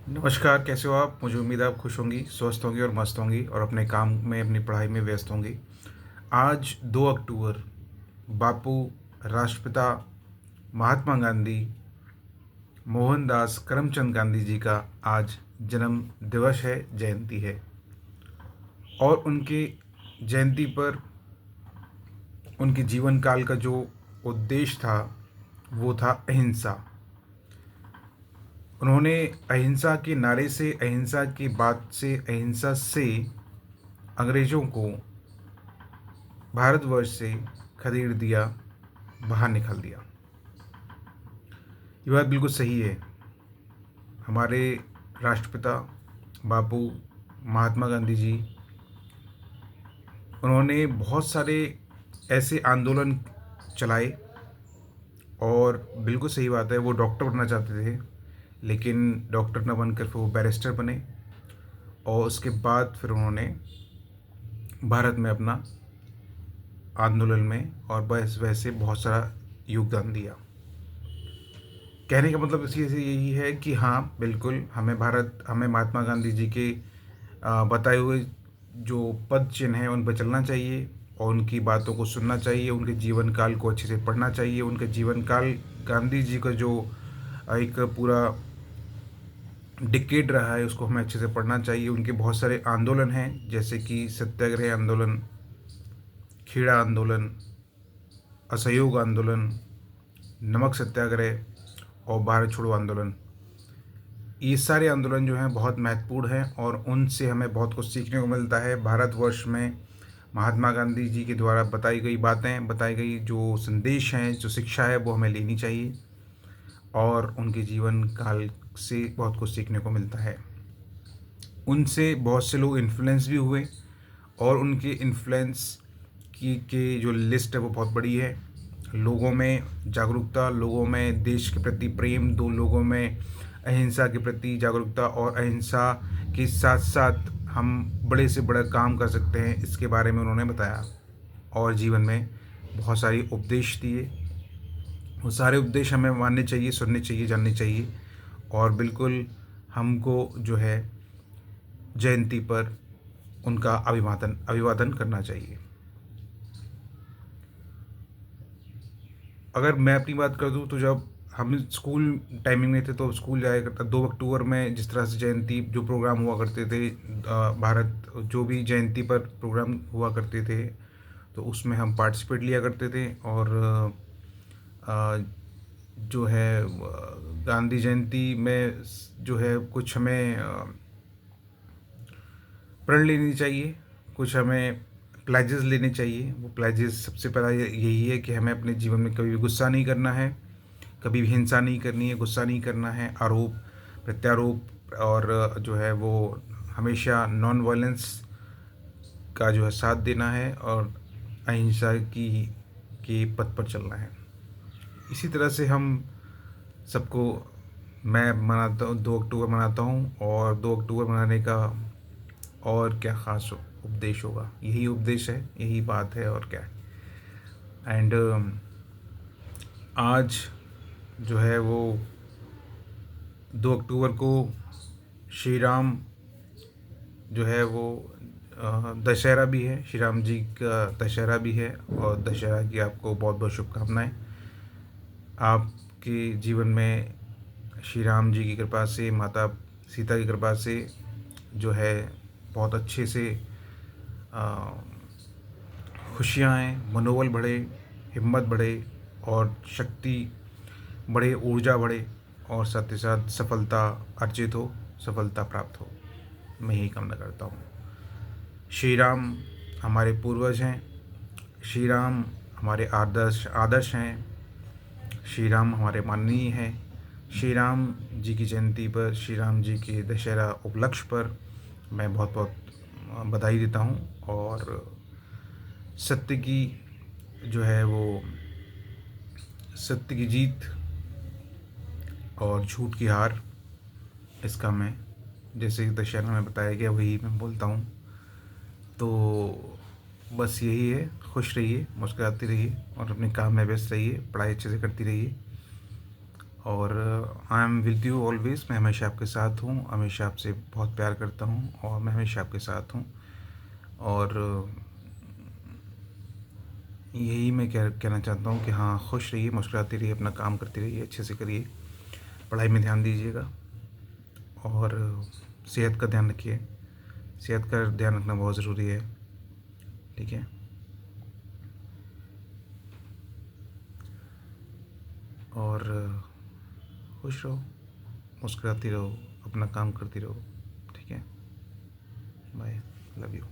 नमस्कार, कैसे हो आप? मुझे उम्मीद है आप खुश होंगी, स्वस्थ होंगी और मस्त होंगी और अपने काम में, अपनी पढ़ाई में व्यस्त होंगी। आज 2 अक्टूबर बापू, राष्ट्रपिता महात्मा गांधी, मोहनदास करमचंद गांधी जी का आज जन्म दिवस है, जयंती है। और उनके जयंती पर उनके जीवन काल का जो उद्देश्य था, वो था अहिंसा। उन्होंने अहिंसा के नारे से, अहिंसा की बात से, अहिंसा से अंग्रेज़ों को भारतवर्ष से खदेड़ दिया, बाहर निकाल दिया। ये बात बिल्कुल सही है। हमारे राष्ट्रपिता बापू महात्मा गांधी जी, उन्होंने बहुत सारे ऐसे आंदोलन चलाए। और बिल्कुल सही बात है, वो डॉक्टर बनना चाहते थे, लेकिन डॉक्टर न बनकर फिर वो बैरिस्टर बने। और उसके बाद फिर उन्होंने भारत में अपना आंदोलन में और बस वैसे बहुत सारा योगदान दिया। कहने का मतलब इसी से यही है कि हाँ, बिल्कुल हमें महात्मा गांधी जी के बताए हुए जो पद चिन्ह हैं उन पर चलना चाहिए और उनकी बातों को सुनना चाहिए, उनके जीवन काल को अच्छे से पढ़ना चाहिए। उनके जीवन काल, गांधी जी का जो एक पूरा डिकेड रहा है, उसको हमें अच्छे से पढ़ना चाहिए। उनके बहुत सारे आंदोलन हैं, जैसे कि सत्याग्रह आंदोलन, खेड़ा आंदोलन, असहयोग आंदोलन, नमक सत्याग्रह और भारत छोड़ो आंदोलन। ये सारे आंदोलन जो हैं बहुत महत्वपूर्ण हैं और उनसे हमें बहुत कुछ सीखने को मिलता है। भारतवर्ष में महात्मा गांधी जी के द्वारा बताई गई बातें, बताई गई जो संदेश हैं, जो शिक्षा है, वो हमें लेनी चाहिए और उनके जीवन काल से बहुत कुछ सीखने को मिलता है। उनसे बहुत से लोग इन्फ्लुएंस भी हुए और उनके इन्फ्लुएंस की के जो लिस्ट है वो बहुत बड़ी है। लोगों में जागरूकता, लोगों में देश के प्रति प्रेम, दो लोगों में अहिंसा के प्रति जागरूकता और अहिंसा के साथ साथ हम बड़े से बड़ा काम कर सकते हैं, इसके बारे में उन्होंने बताया। और जीवन में बहुत सारी उपदेश दिए। वो सारे उपदेश हमें मानने चाहिए, सुनने चाहिए, जानने चाहिए। और बिल्कुल हमको जो है जयंती पर उनका अभिवादन अभिवादन करना चाहिए। अगर मैं अपनी बात कर दूँ तो जब हम स्कूल टाइमिंग में थे तो स्कूल जाया करता, 2 अक्टूबर में जिस तरह से जयंती जो प्रोग्राम हुआ करते थे, भारत जो भी जयंती पर प्रोग्राम हुआ करते थे, तो उसमें हम पार्टिसिपेट लिया करते थे। और जो है गांधी जयंती में जो है कुछ हमें प्रण लेनी चाहिए, कुछ हमें प्लेजेस लेने चाहिए। वो प्लेजेस सबसे पहला यही है कि हमें अपने जीवन में कभी भी गुस्सा नहीं करना है, कभी भी हिंसा नहीं करनी है, गुस्सा नहीं करना है, आरोप प्रत्यारोप और जो है वो हमेशा नॉन वायलेंस का जो है साथ देना है और अहिंसा की के पथ पर चलना है। इसी तरह से हम सबको, मैं मनाता हूँ, 2 अक्टूबर मनाता हूँ। और 2 अक्टूबर मनाने का और क्या ख़ास उपदेश होगा? यही उपदेश है, यही बात है और क्या है। एंड आज जो है वो 2 अक्टूबर को श्री राम जो है वो दशहरा भी है, श्री राम जी का दशहरा भी है। और दशहरा की आपको बहुत बहुत शुभकामनाएं। आपके जीवन में श्री राम जी की कृपा से, माता सीता की कृपा से जो है बहुत अच्छे से खुशियाँ आएँ, मनोबल बढ़े, हिम्मत बढ़े और शक्ति बढ़े, ऊर्जा बढ़े और साथ ही साथ सफलता अर्जित हो, सफलता प्राप्त हो। मैं यही कामना करता हूँ। श्री राम हमारे पूर्वज हैं, श्री राम हमारे आदर्श आदर्श हैं, श्री राम हमारे माननीय हैं। श्री राम जी की जयंती पर, श्री राम जी के दशहरा उपलक्ष्य पर मैं बहुत बहुत बधाई देता हूँ। और सत्य की जो है वो सत्य की जीत और झूठ की हार, इसका मैं जैसे कि दशहरा में बताया गया वही मैं बोलता हूँ। तो बस यही है, खुश रहिए, मुस्कुराते रहिए और अपने काम में व्यस्त रहिए, पढ़ाई अच्छे से करती रहिए। और I am with you always, मैं हमेशा आपके साथ हूँ, हमेशा आपसे बहुत प्यार करता हूँ और मैं हमेशा आपके साथ हूँ। और यही मैं कहना चाहता हूँ कि हाँ, खुश रहिए, मुस्कुराते रहिए, अपना काम करते रहिए, अच्छे से करिए, पढ़ाई में ध्यान दीजिएगा और सेहत का ध्यान रखिए। सेहत का ध्यान रखना बहुत ज़रूरी है, ठीक है। और खुश रहो, मुस्कुराती रहो, अपना काम करती रहो, ठीक है। Bye, love you.